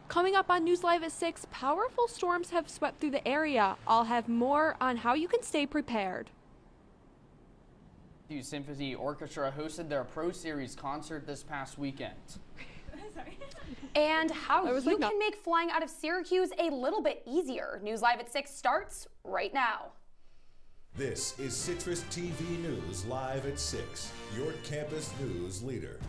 Coming up on News Live at 6, powerful storms have swept through the area. I'll have more on how you can stay prepared. The Symphony Orchestra hosted their Pro Series concert this past weekend. And how you can make flying out of Syracuse a little bit easier. News Live at 6 starts right now. This is Citrus TV News Live at 6, your campus news leader.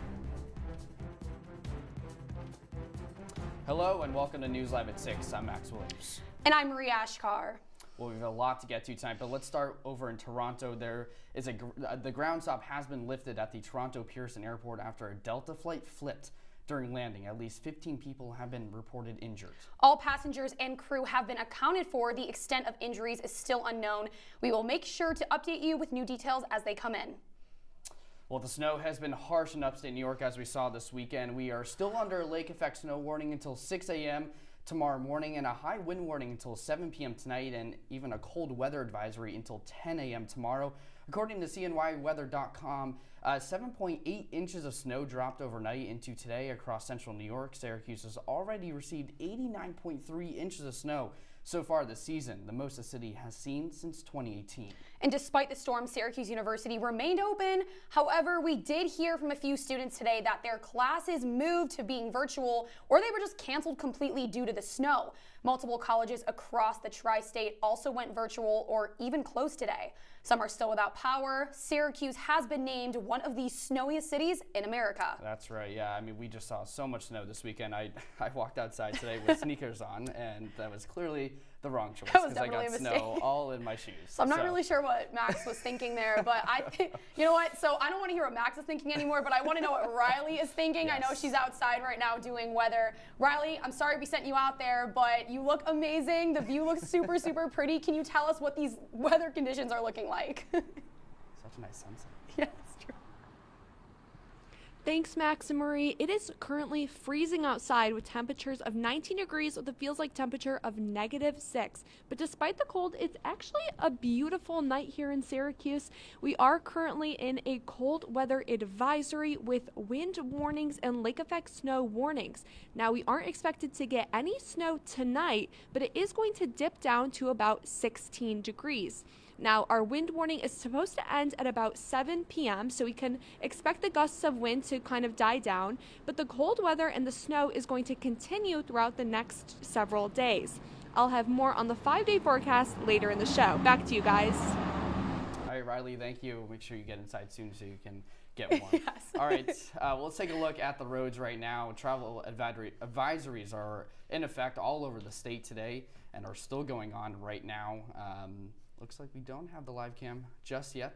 Hello and welcome to News Live at 6. I'm Max Williams. And I'm Maria Achkar. Well, we have a lot to get to tonight, but let's start over in Toronto. The ground stop has been lifted at the Toronto Pearson Airport after a Delta flight flipped during landing. At least 15 people have been reported injured. All passengers and crew have been accounted for. The extent of injuries is still unknown. We will make sure to update you with new details as they come in. Well, the snow has been harsh in upstate New York as we saw this weekend. We are still under a lake effect snow warning until 6 a.m. tomorrow morning and a high wind warning until 7 p.m. tonight and even a cold weather advisory until 10 a.m. tomorrow. According to CNYweather.com, 7.8 inches of snow dropped overnight into today across central New York. Syracuse has already received 89.3 inches of snow so far this season, the most the city has seen since 2018. And despite the storm, Syracuse University remained open. However, we did hear from a few students today that their classes moved to being virtual or they were just canceled completely due to the snow. Multiple colleges across the tri-state also went virtual or even closed today. Some are still without power. Syracuse has been named one of the snowiest cities in America. That's right, yeah. I mean, we just saw so much snow this weekend. I walked outside today with sneakers on, and that was clearly the wrong choice because I got snow all in my shoes. So I'm not really sure what Max was thinking there, but I think, you know what? So I don't want to hear what Max is thinking anymore, but I want to know what Riley is thinking. Yes. I know she's outside right now doing weather. Riley, I'm sorry we sent you out there, but you look amazing. The view looks super, super pretty. Can you tell us what these weather conditions are looking like? Such a nice sunset. Yeah, it's true. Thanks, Max and Marie. It is currently freezing outside with temperatures of 19 degrees with a feels like temperature of -6. But despite the cold, it's actually a beautiful night here in Syracuse. We are currently in a cold weather advisory with wind warnings and lake effect snow warnings. Now, we aren't expected to get any snow tonight, but it is going to dip down to about 16 degrees. Now, our wind warning is supposed to end at about 7 p.m., so we can expect the gusts of wind to kind of die down, but the cold weather and the snow is going to continue throughout the next several days. I'll have more on the 5-day forecast later in the show. Back to you guys. All right, Riley, thank you. Make sure you get inside soon so you can get warm. Yes. All right, well, let's take a look at the roads right now. Travel advisories are in effect all over the state today and are still going on right now. Looks like we don't have the live cam just yet.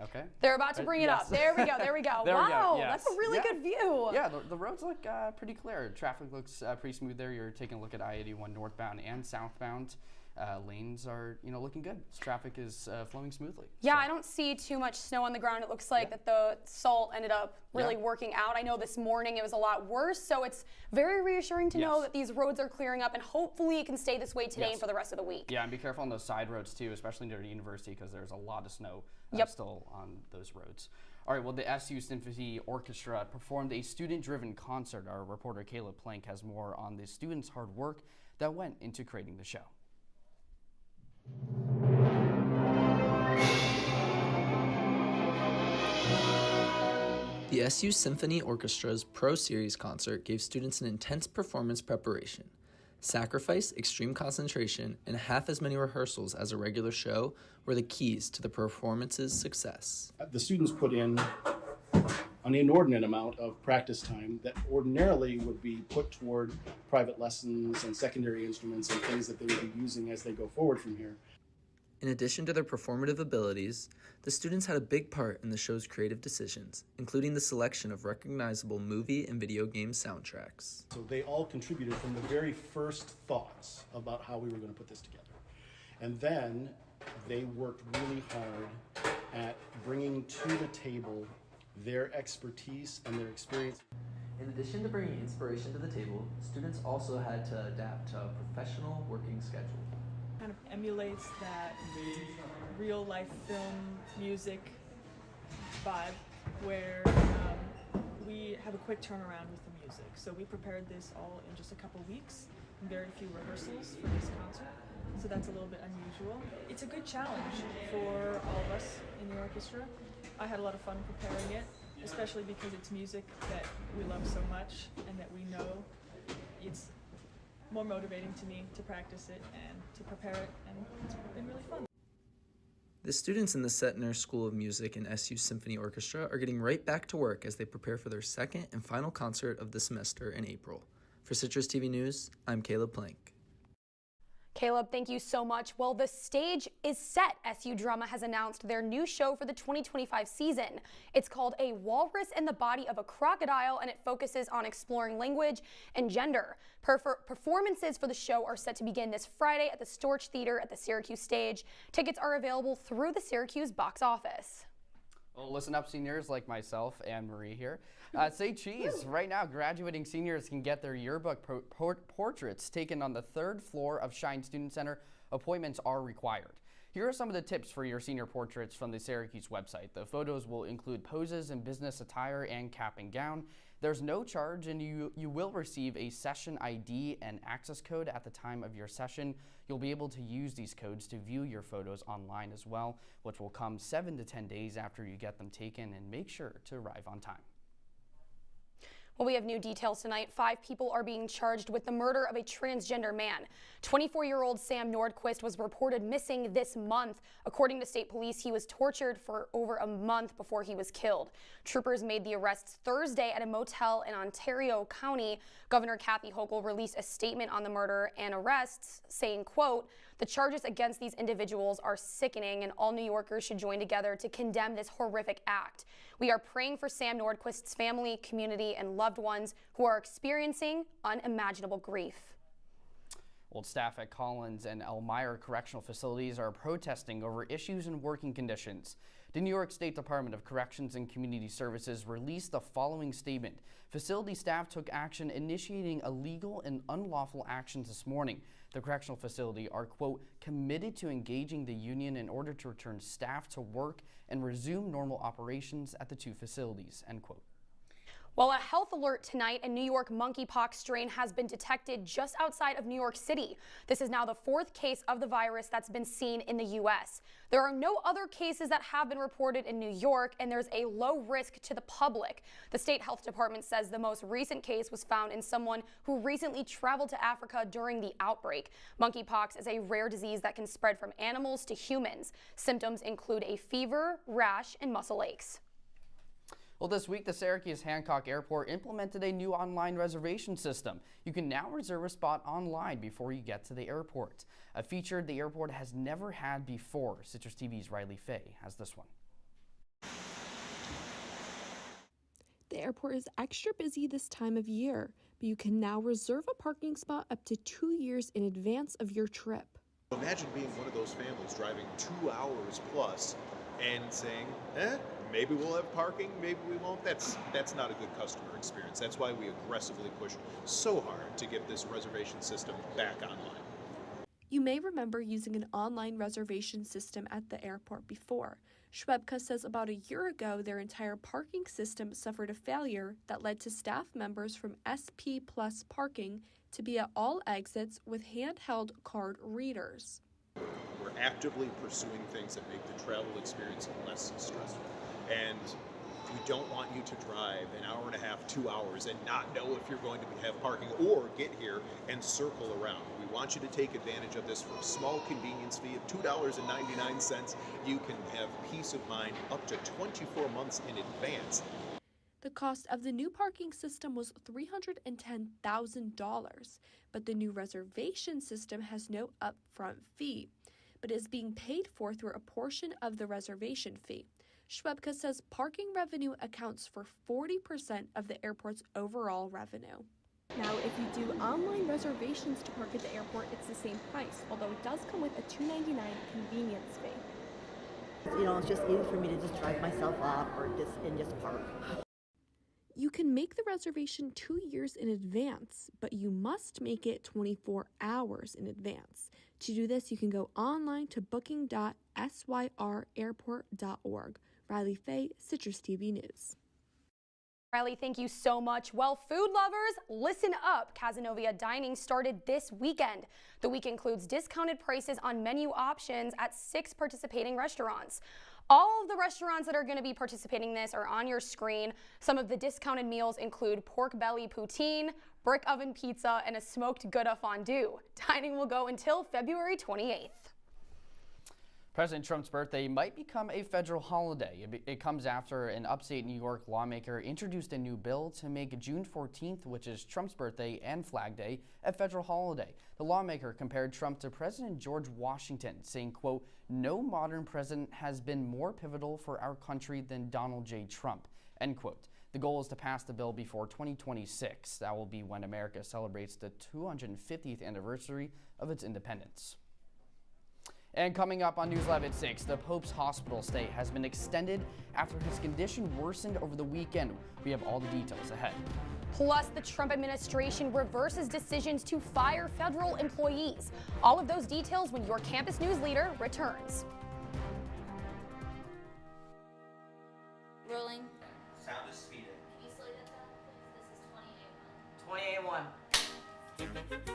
Okay. They're about to bring it up. There we go. There we go. There wow, we go. Yes. That's a really good view. Yeah, the roads look pretty clear. Traffic looks pretty smooth there. You're taking a look at I-81 northbound and southbound. Lanes are, looking good. Traffic is flowing smoothly. Yeah, I don't see too much snow on the ground. It looks like that the salt ended up really working out. I know this morning it was a lot worse, so it's very reassuring to know that these roads are clearing up, and hopefully it can stay this way today and for the rest of the week. Yeah, and be careful on those side roads too, especially near the university, because there's a lot of snow still on those roads. All right, well, the SU Symphony Orchestra performed a student-driven concert. Our reporter Caleb Plank has more on the students' hard work that went into creating the show. The SU Symphony Orchestra's Pro Series concert gave students an intense performance preparation. Sacrifice, extreme concentration, and half as many rehearsals as a regular show were the keys to the performance's success. The students put in an inordinate amount of practice time that ordinarily would be put toward private lessons and secondary instruments and things that they would be using as they go forward from here. In addition to their performative abilities, the students had a big part in the show's creative decisions, including the selection of recognizable movie and video game soundtracks. So they all contributed from the very first thoughts about how we were going to put this together. And then they worked really hard at bringing to the table their expertise and their experience. In addition to bringing inspiration to the table, students also had to adapt to a professional working schedule. Kind of emulates that real life film music vibe where we have a quick turnaround with the music. So we prepared this all in just a couple weeks, and very few rehearsals for this concert. So that's a little bit unusual. It's a good challenge for all of us in the orchestra. I had a lot of fun preparing it, especially because it's music that we love so much and that we know. It's more motivating to me to practice it and to prepare it, and it's been really fun. The students in the Setner School of Music and SU Symphony Orchestra are getting right back to work as they prepare for their second and final concert of the semester in April. For Citrus TV News, I'm Caleb Plank. Caleb, thank you so much. Well, the stage is set. SU Drama has announced their new show for the 2025 season. It's called A Walrus in the Body of a Crocodile, and it focuses on exploring language and gender. Performances for the show are set to begin this Friday at the Storch Theater at the Syracuse stage. Tickets are available through the Syracuse box office. Well, listen up, seniors like myself and Marie here. Say cheese. Right now, graduating seniors can get their yearbook portraits taken on the 3rd floor of Shine Student Center. Appointments are required. Here are some of the tips for your senior portraits from the Syracuse website. The photos will include poses in business attire and cap and gown. There's no charge, and you will receive a session ID and access code at the time of your session. You'll be able to use these codes to view your photos online as well, which will come 7 to 10 days after you get them taken, and make sure to arrive on time. Well, we have new details tonight. 5 people are being charged with the murder of a transgender man. 24-year-old Sam Nordquist was reported missing this month. According to state police, he was tortured for over a month before he was killed. Troopers made the arrests Thursday at a motel in Ontario County. Governor Kathy Hochul released a statement on the murder and arrests, saying, quote, "The charges against these individuals are sickening, and all New Yorkers should join together to condemn this horrific act. We are praying for Sam Nordquist's family, community, and loved ones who are experiencing unimaginable grief." Old staff at Collins and Elmira Correctional Facilities are protesting over issues in working conditions. The New York State Department of Corrections and Community Services released the following statement. Facility staff took action initiating illegal and unlawful actions this morning. The correctional facility are, quote, committed to engaging the union in order to return staff to work and resume normal operations at the 2 facilities, end quote. Well, a health alert tonight. A New York monkeypox strain has been detected just outside of New York City. This is now the 4th case of the virus that's been seen in the U.S. There are no other cases that have been reported in New York, and there's a low risk to the public. The state health department says the most recent case was found in someone who recently traveled to Africa during the outbreak. Monkeypox is a rare disease that can spread from animals to humans. Symptoms include a fever, rash, and muscle aches. Well, this week, the Syracuse Hancock Airport implemented a new online reservation system. You can now reserve a spot online before you get to the airport. A feature the airport has never had before. Citrus TV's Riley Fay has this one. The airport is extra busy this time of year, but you can now reserve a parking spot up to 2 years in advance of your trip. Imagine being one of those families driving 2 hours plus and saying, maybe we'll have parking, maybe we won't. That's not a good customer experience. That's why we aggressively push so hard to get this reservation system back online. You may remember using an online reservation system at the airport before. Schwebka says about a year ago, their entire parking system suffered a failure that led to staff members from SP Plus Parking to be at all exits with handheld card readers. We're actively pursuing things that make the travel experience less stressful. And we don't want you to drive an hour and a half, 2 hours, and not know if you're going to have parking or get here and circle around. We want you to take advantage of this for a small convenience fee of $2.99. You can have peace of mind up to 24 months in advance. The cost of the new parking system was $310,000, but the new reservation system has no upfront fee, but is being paid for through a portion of the reservation fee. Schwebka says parking revenue accounts for 40% of the airport's overall revenue. Now, if you do online reservations to park at the airport, it's the same price, although it does come with a $2.99 convenience fee. You know, it's just easy for me to just drive myself up or just park. You can make the reservation 2 years in advance, but you must make it 24 hours in advance. To do this, you can go online to booking.syrairport.org. Riley Fay, Citrus TV News. Riley, thank you so much. Well, food lovers, listen up. Cazenovia Dining started this weekend. The week includes discounted prices on menu options at 6 participating restaurants. All of the restaurants that are going to be participating in this are on your screen. Some of the discounted meals include pork belly poutine, brick oven pizza, and a smoked Gouda fondue. Dining will go until February 28th. President Trump's birthday might become a federal holiday. It comes after an upstate New York lawmaker introduced a new bill to make June 14th, which is Trump's birthday and Flag Day, a federal holiday. The lawmaker compared Trump to President George Washington, saying, quote, "No modern president has been more pivotal for our country than Donald J. Trump," end quote. The goal is to pass the bill before 2026. That will be when America celebrates the 250th anniversary of its independence. And coming up on News Live at 6, the Pope's hospital stay has been extended after his condition worsened over the weekend. We have all the details ahead. Plus, the Trump administration reverses decisions to fire federal employees. All of those details when your campus news leader returns. Rolling. Sound is speeding. Can you slow that down, please? This is 28-1. 28-1.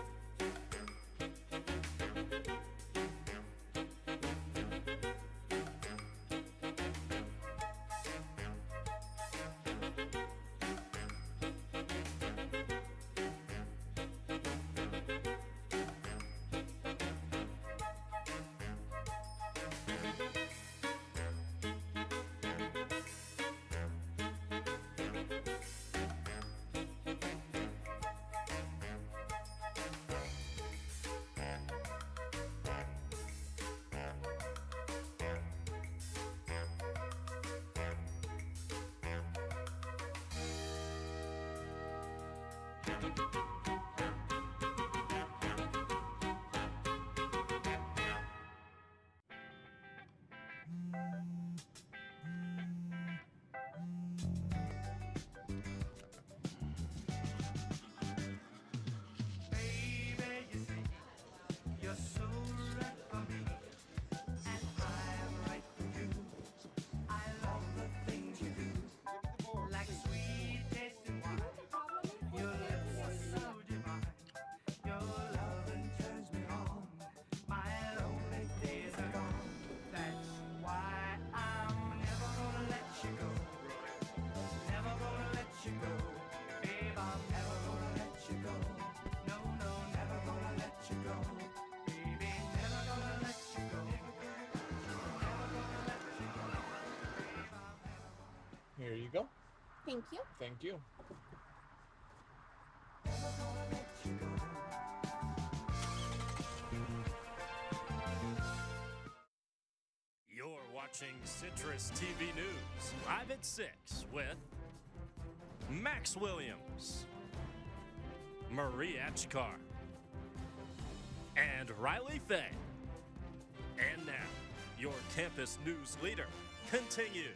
Here you go. Thank you. Thank you. You're watching Citrus TV News live at 6 with Max Williams, Marie Achkar, and Riley Fay. And now, your campus news leader continues.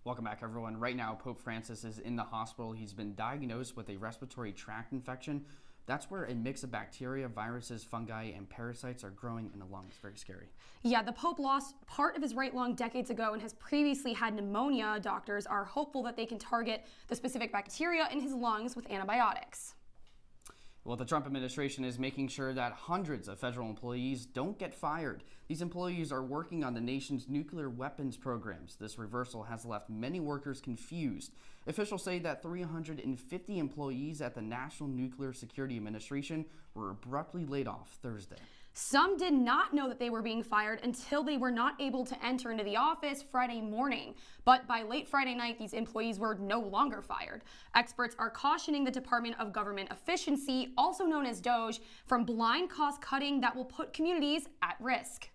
Welcome back, everyone. Right now, Pope Francis is in the hospital. He's been diagnosed with a respiratory tract infection. That's where a mix of bacteria, viruses, fungi, and parasites are growing in the lungs. Very scary. Yeah, the Pope lost part of his right lung decades ago and has previously had pneumonia. Doctors are hopeful that they can target the specific bacteria in his lungs with antibiotics. Well, the Trump administration is making sure that hundreds of federal employees don't get fired. These employees are working on the nation's nuclear weapons programs. This reversal has left many workers confused. Officials say that 350 employees at the National Nuclear Security Administration were abruptly laid off Thursday. Some did not know that they were being fired until they were not able to enter into the office Friday morning. But by late Friday night, these employees were no longer fired. Experts are cautioning the Department of Government Efficiency, also known as DOGE, from blind cost cutting that will put communities at risk.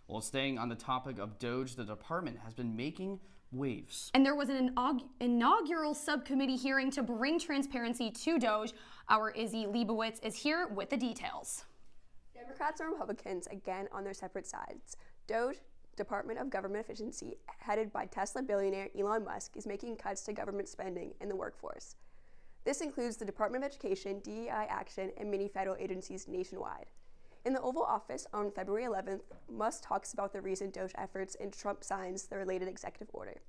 Well, staying on the topic of DOGE, the department has been making waves. And there was an inaugural subcommittee hearing to bring transparency to DOGE. Our Izzy Leibowitz is here with the details. Democrats and Republicans again on their separate sides. DOGE, Department of Government Efficiency, headed by Tesla billionaire Elon Musk, is making cuts to government spending in the workforce. This includes the Department of Education, DEI Action, and many federal agencies nationwide. In the Oval Office on February 11th, Musk talks about the recent DOGE efforts and Trump signs the related executive order.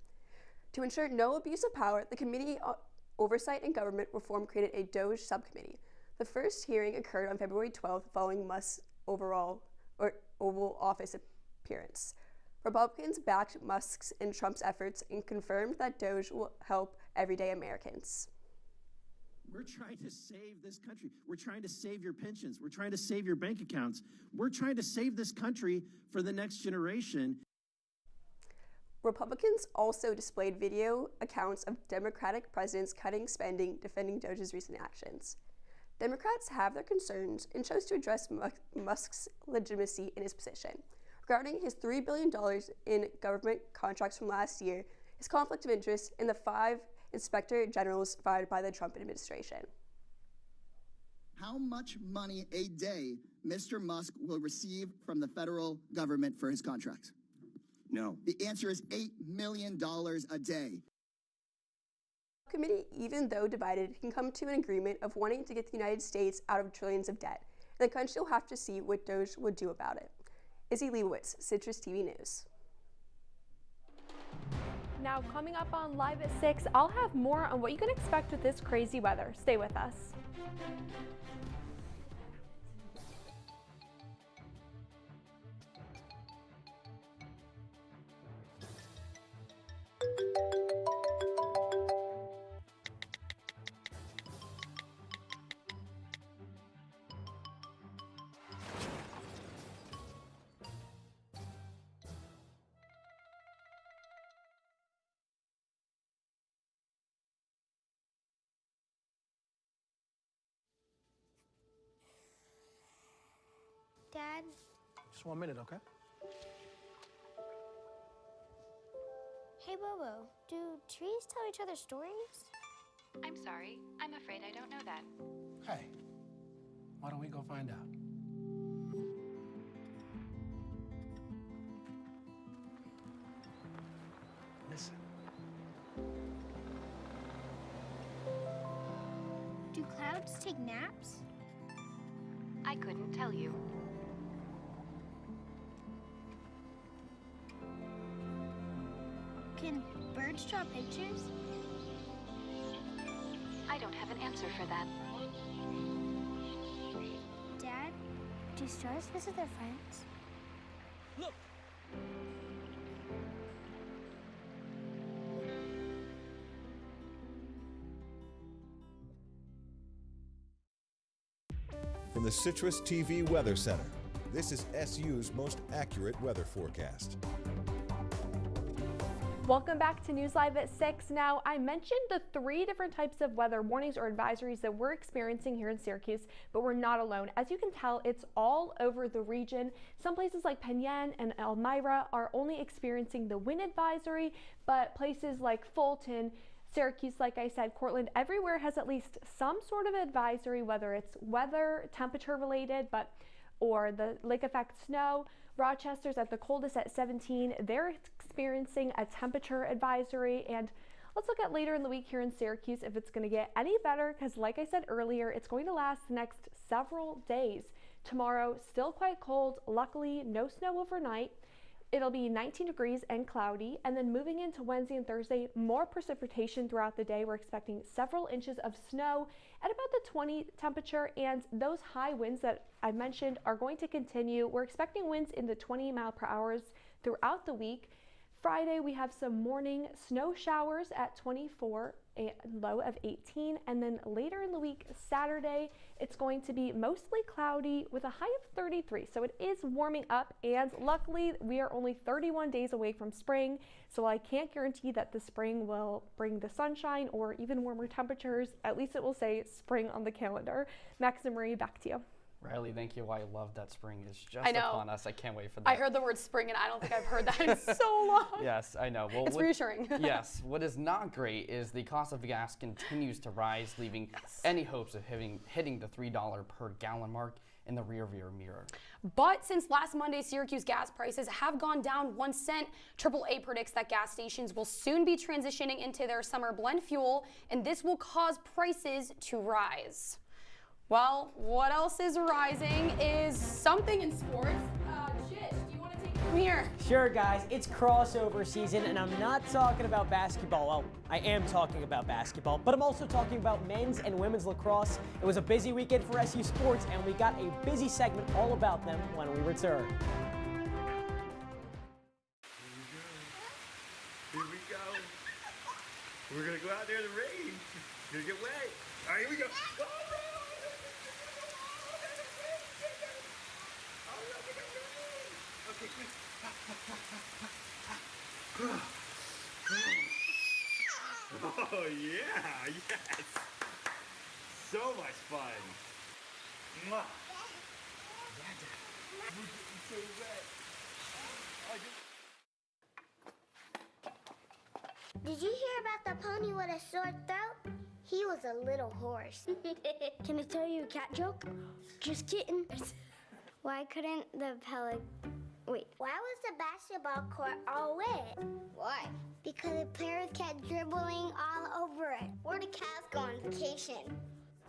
To ensure no abuse of power, the Committee on Oversight and Government Reform created a DOGE subcommittee. The first hearing occurred on February 12th following Musk's Oval Office appearance. Republicans backed Musk's and Trump's efforts and confirmed that DOGE will help everyday Americans. We're trying to save this country. We're trying to save your pensions. We're trying to save your bank accounts. We're trying to save this country for the next generation. Republicans also displayed video accounts of Democratic presidents cutting spending, defending DOGE's recent actions. Democrats have their concerns and chose to address Musk's legitimacy in his position. Regarding his $3 billion in government contracts from last year, his conflict of interest, and the 5 inspector generals fired by the Trump administration. How much money a day Mr. Musk will receive from the federal government for his contracts? No. The answer is $8 million a day. The committee, even though divided, can come to an agreement of wanting to get the United States out of trillions of debt, and the country will have to see what DOGE will do about it. Izzy Leibowitz, Citrus TV News. Now, coming up on Live at 6, I'll have more on what you can expect with this crazy weather. Stay with us. Dad? Just 1 minute, okay? Hey, Bobo, do trees tell each other stories? I'm sorry. I'm afraid I don't know that. Hey, why don't we go find out? Listen. Do clouds take naps? I couldn't tell you. Can birds draw pictures? I don't have an answer for that. Dad, do stars visit their friends? Look! From the Citrus TV Weather Center, this is SU's most accurate weather forecast. Welcome back to News Live at 6. Now, I mentioned the 3 different types of weather warnings or advisories that we're experiencing here in Syracuse, but we're not alone. As you can tell, it's all over the region. Some places like Penn and Elmira are only experiencing the wind advisory, but places like Fulton, Syracuse, like I said, Cortland, everywhere has at least some sort of advisory, whether it's weather, temperature related, or the lake effect snow. Rochester's at the coldest at 17. They're experiencing a temperature advisory. And let's look at later in the week here in Syracuse if it's going to get any better, because like I said earlier, it's going to last the next several days. Tomorrow, still quite cold. Luckily, no snow overnight. It'll be 19 degrees and cloudy, and then moving into Wednesday and Thursday, more precipitation throughout the day. We're expecting several inches of snow at about the 20 temperature, and those high winds that I mentioned are going to continue. We're expecting winds in the 20 mile per hour throughout the week. Friday, we have some morning snow showers at 24, a low of 18, and then later in the week, Saturday, it's going to be mostly cloudy with a high of 33. So it is warming up, and luckily we are only 31 days away from spring. So I can't guarantee that the spring will bring the sunshine or even warmer temperatures. At least it will say spring on the calendar. Max and Marie, back to you. Riley, thank you. I love that spring is just upon us. I can't wait for that. I heard the word spring, and I don't think I've heard that in so long. Yes, I know. Well, it's reassuring. Yes. What is not great is the cost of gas continues to rise, leaving any hopes of hitting the $3 per gallon mark in the rearview mirror. But since last Monday, Syracuse gas prices have gone down 1 cent. AAA predicts that gas stations will soon be transitioning into their summer blend fuel, and this will cause prices to rise. Well, what else is rising is something in sports. Jish, do you want to take Come here. Sure, guys, it's crossover season, and I'm not talking about basketball. Well, I am talking about basketball, but I'm also talking about men's and women's lacrosse. It was a busy weekend for SU Sports, and we got a busy segment all about them when we return. Here we go. We're gonna go out there in the rain. You're gonna get wet. All right, here we go. Okay, quick. Oh yeah, yes. So much fun. Mwah. We're getting so wet. Did you hear about the pony with a sore throat? He was a little horse. Can I tell you a cat joke? Just kidding. Why couldn't the Wait. Why was the basketball court all wet? Why? Because the players kept dribbling all over it. Where did cats go on vacation?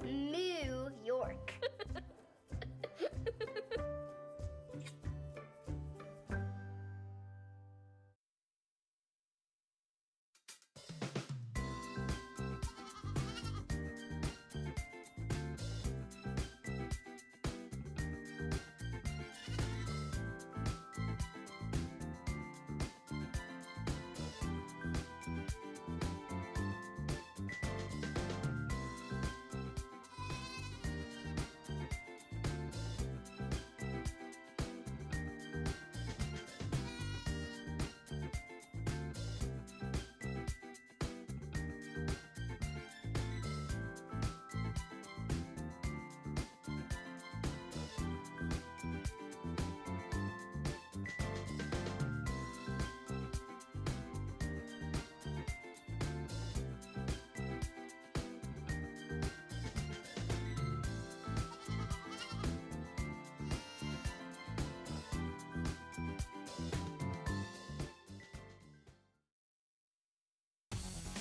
New York.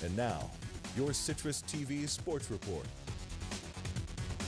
And now, your Citrus TV Sports Report.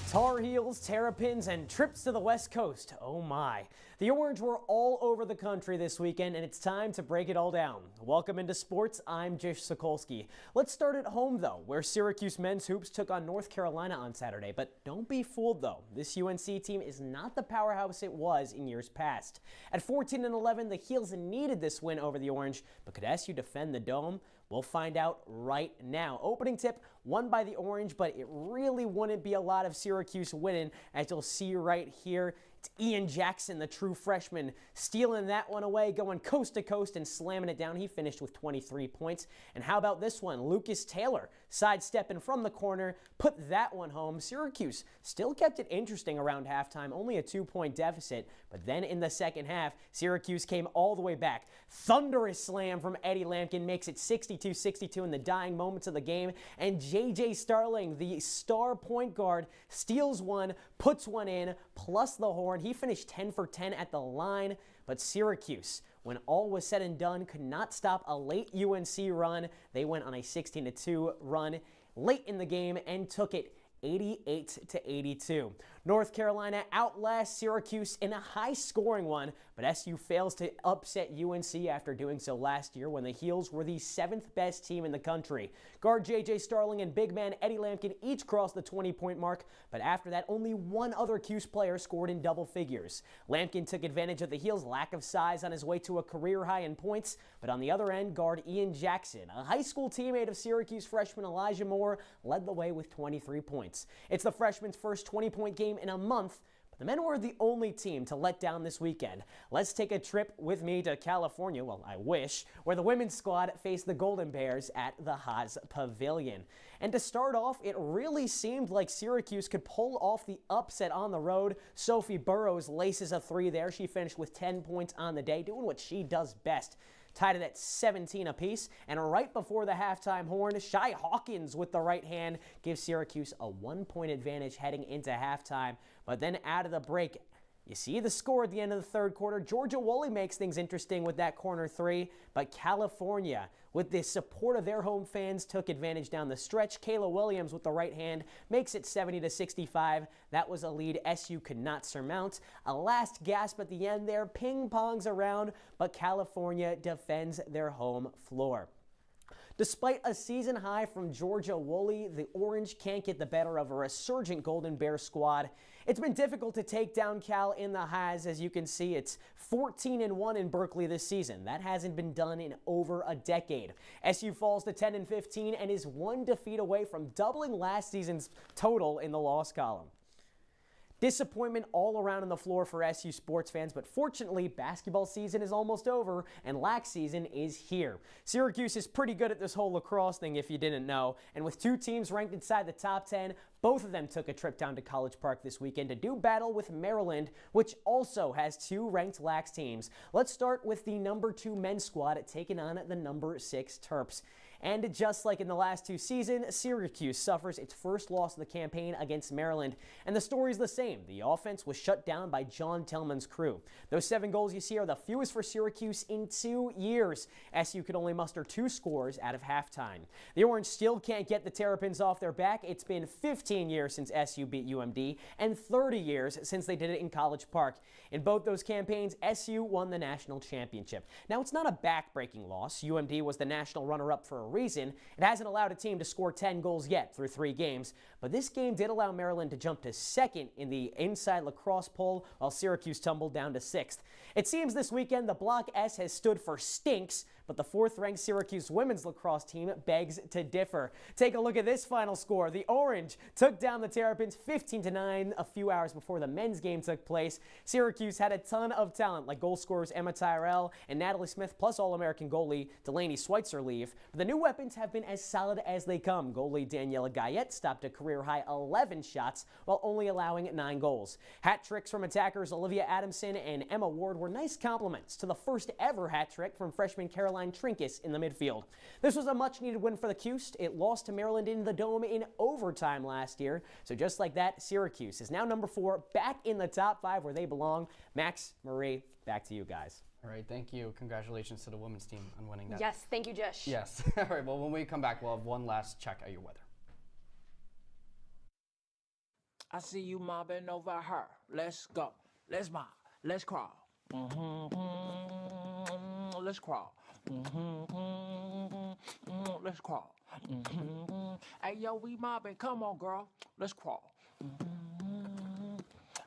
Tar Heels, Terrapins, and trips to the West Coast. Oh my. The Orange were all over the country this weekend, and it's time to break it all down. Welcome into sports. I'm Jish Sokolsky. Let's start at home, though, where Syracuse men's hoops took on North Carolina on Saturday. But don't be fooled, though. This UNC team is not the powerhouse it was in years past. At 14-11, the Heels needed this win over the Orange, but could SU defend the Dome? We'll find out right now. Opening tip, won by the Orange, but it really wouldn't be a lot of Syracuse winning, as you'll see right here. It's Ian Jackson, the true freshman, stealing that one away, going coast to coast and slamming it down. He finished with 23 points. And how about this one? Lucas Taylor, sidestepping from the corner, put that one home. Syracuse still kept it interesting around halftime, only a 2-point deficit. But then in the second half, Syracuse came all the way back. Thunderous slam from Eddie Lampkin makes it 62-62 in the dying moments of the game. And J.J. Starling, the star point guard, steals one, puts one in, plus the horn. He finished 10 for 10 at the line. But Syracuse, when all was said and done, could not stop a late UNC run. They went on a 16-2 run late in the game and took it 88-82. North Carolina outlasts Syracuse in a high-scoring one, but SU fails to upset UNC after doing so last year when the Heels were the 7th best team in the country. Guard J.J. Starling and big man Eddie Lampkin each crossed the 20-point mark, but after that, only one other Cuse player scored in double figures. Lampkin took advantage of the Heels' lack of size on his way to a career high in points, but on the other end, guard Ian Jackson, a high school teammate of Syracuse freshman Elijah Moore, led the way with 23 points. It's the freshman's first 20-point game in a month, but the men were the only team to let down this weekend. Let's take a trip with me to California, well, I wish, where the women's squad faced the Golden Bears at the Haas Pavilion. And to start off, it really seemed like Syracuse could pull off the upset on the road. Sophie Burrows laces a 3 there. She finished with 10 points on the day, doing what she does best. Tied it at 17 apiece, and right before the halftime horn, Shy Hawkins with the right hand gives Syracuse a 1-point advantage heading into halftime. But then out of the break, You see the score at the end of the third quarter. Georgia Woolley makes things interesting with that corner three, but California, with the support of their home fans, took advantage down the stretch. Kayla Williams with the right hand makes it 70-65. That was a lead SU could not surmount. A last gasp at the end there, ping-pongs around, but California defends their home floor. Despite a season high from Georgia Woolley, the Orange can't get the better of a resurgent Golden Bear squad. It's been difficult to take down Cal in the highs. As you can see, it's 14-1 in Berkeley this season. That hasn't been done in over a decade. SU falls to 10-15 and is one defeat away from doubling last season's total in the loss column. Disappointment all around on the floor for SU sports fans, but fortunately, basketball season is almost over and lax season is here. Syracuse is pretty good at this whole lacrosse thing, if you didn't know, and with two teams ranked inside the top 10, both of them took a trip down to College Park this weekend to do battle with Maryland, which also has two ranked lax teams. Let's start with the number 2 men's squad taking on the number 6 Terps. And just like in the last two seasons, Syracuse suffers its first loss of the campaign against Maryland. And the story's the same. The offense was shut down by John Tillman's crew. Those 7 goals you see are the fewest for Syracuse in 2 years. SU could only muster 2 scores out of halftime. The Orange still can't get the Terrapins off their back. It's been 15 years since SU beat UMD and 30 years since they did it in College Park. In both those campaigns, SU won the national championship. Now, it's not a back-breaking loss. UMD was the national runner-up for a reason. It hasn't allowed a team to score 10 goals yet through 3 games, but this game did allow Maryland to jump to 2nd in the Inside Lacrosse poll, while Syracuse tumbled down to 6th. It seems this weekend the Block S has stood for stinks, but the 4th-ranked Syracuse women's lacrosse team begs to differ. Take a look at this final score. The Orange took down the Terrapins 15-9 a few hours before the men's game took place. Syracuse had a ton of talent, like goal scorers Emma Tyrell and Natalie Smith, plus All-American goalie Delaney Schweitzer leave. But the new weapons have been as solid as they come. Goalie Daniela Gayette stopped a career-high 11 shots while only allowing 9 goals. Hat tricks from attackers Olivia Adamson and Emma Ward were nice compliments to the first-ever hat trick from freshman Caroline Trinkus in the midfield. This was a much-needed win for the Cust. It lost to Maryland in the Dome in overtime last year. So just like that, Syracuse is now number 4, back in the top 5 where they belong. Max, Marie, back to you guys. All right, thank you. Congratulations to the women's team on winning that. Yes, thank you, Jish. Yes. All right, well, when we come back, we'll have one last check at your weather. I see you mobbing over her. Let's go. Let's mob. Let's crawl. Let's crawl. Let's crawl. Hey, yo, we mobbing. Come on, girl. Let's crawl.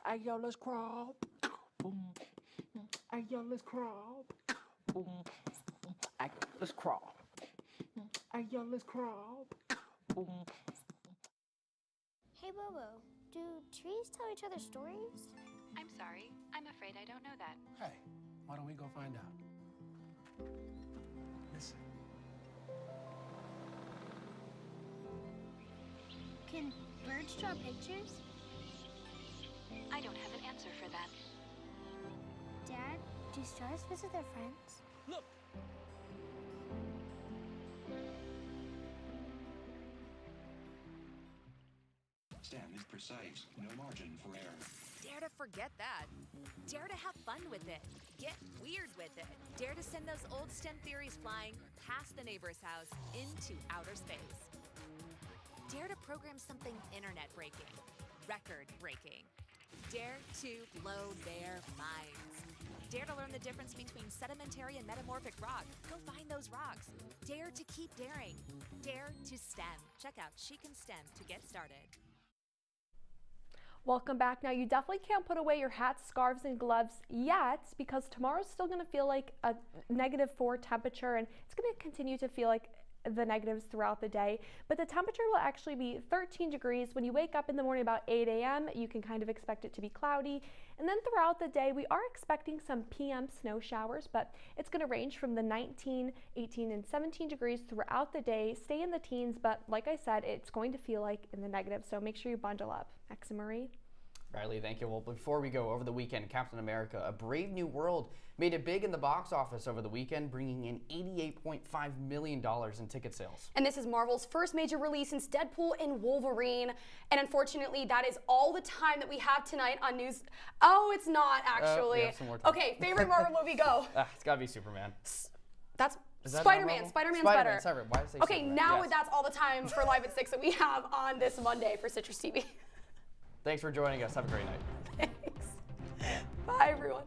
Hey, yo, let's crawl. Hey, yo, let's crawl. Hey, let's crawl. Hey, yo, let's crawl. Hey, Bobo, do trees tell each other stories? I'm sorry. I'm afraid I don't know that. Hey, why don't we go find out? Listen. Can birds draw pictures? I don't have an answer for that. Dad, do stars visit their friends? Look! Stem is precise, no margin for error. Dare to forget that. Dare to have fun with it. Get weird with it. Dare to send those old STEM theories flying past the neighbor's house into outer space. Dare to program something internet-breaking, record-breaking. Dare to blow their minds. Dare to learn the difference between sedimentary and metamorphic rock. Go find those rocks. Dare to keep daring. Dare to STEM. Check out She Can STEM to get started. Welcome back. Now, you definitely can't put away your hats, scarves, and gloves yet because tomorrow's still going to feel like a -4 temperature, and it's going to continue to feel like the negatives throughout the day. But the temperature will actually be 13 degrees. When you wake up in the morning about 8 a.m., you can kind of expect it to be cloudy. And then throughout the day, we are expecting some PM snow showers, but it's going to range from the 19, 18, and 17 degrees throughout the day, stay in the teens, but like I said, it's going to feel like in the negatives, so make sure you bundle up. Max and Marie? Riley, thank you. Well, before we go, over the weekend, Captain America, A Brave New World made it big in the box office over the weekend, bringing in $88.5 million in ticket sales. And this is Marvel's first major release since Deadpool and Wolverine. And unfortunately, that is all the time that we have tonight on news. Oh, it's not actually. We have some more time. Okay, favorite Marvel movie, go. It's gotta be Superman. That's Is that Spider-Man. not Spider-Man's Marvel? better. Sorry, why did I say Okay, Superman? now Yes. that's all the time for Live at 6 that we have on this Monday for Citrus TV. Thanks for joining us. Have a great night. Thanks. Bye, everyone.